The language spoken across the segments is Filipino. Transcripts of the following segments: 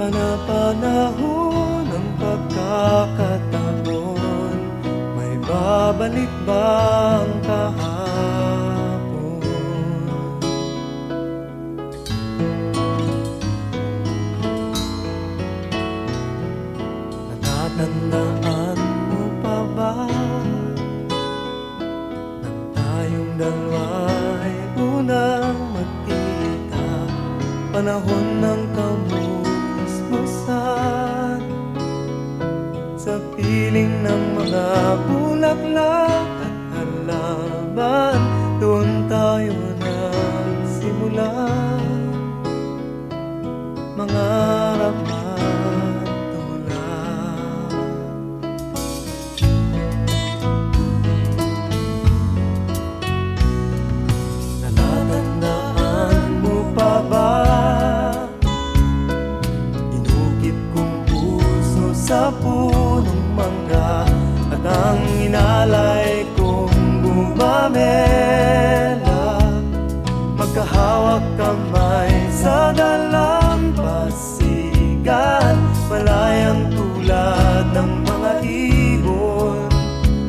Panapanahon ng pagkakataon, may babalik bang kahapon? Natatandaan mo pa ba nang tayong dalawa'y unang magkita? Panahon ng kamusmusan sa piling ng mga bulaklak at halaman, doon tayo nagsimula mangarap at tulad. Natatandaan mo pa ba sa punong mangga at ang inalay kong bumamela, magkahawak kamay sa dalampasigan, malayang tulad ng mga ibon,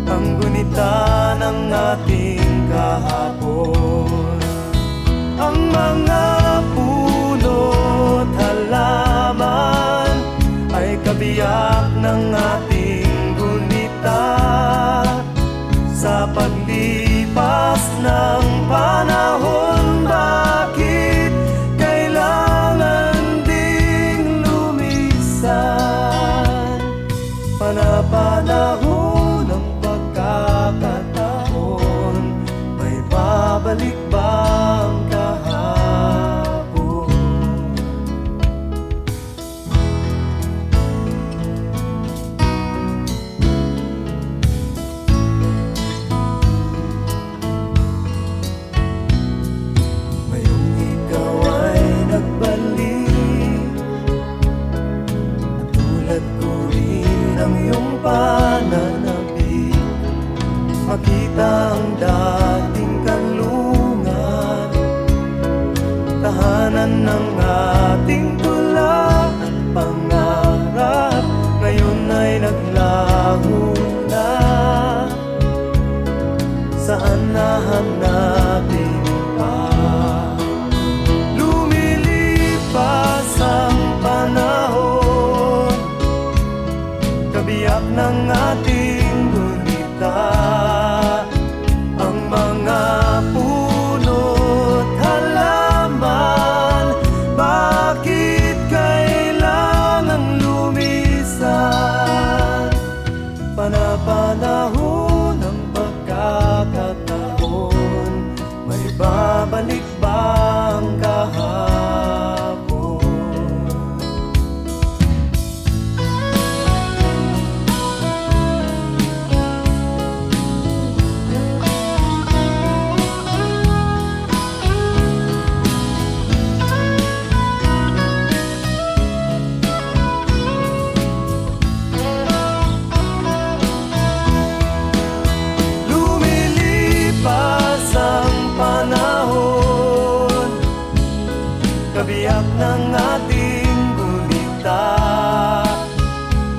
ang gunita ng ating kahapon. Ang mga puno't halaman ay kabiyak ng ating gunita sa paglipas ng panahon. Bakit kailangan ding lumisan? Panapanahon ng pagkakataon, may babalik bang kahapon? Makita ang dating kanlungan, tahanan ng ating tula at pangarap, ngayon ay naglaho na. Saan nahanapin pa? Lumilipas ang panahon, kabiyak ng ating gunita. Ang mga puno't halaman, bakit kailangang lumisan? Panapanahon ng pagkakataon, may babalik bang kahapon? Kabiyak ng ating gunita,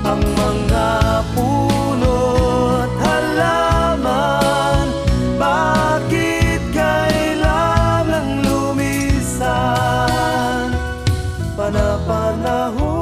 ang mga puno't halaman, bakit kailangang lumisan? Panapanahon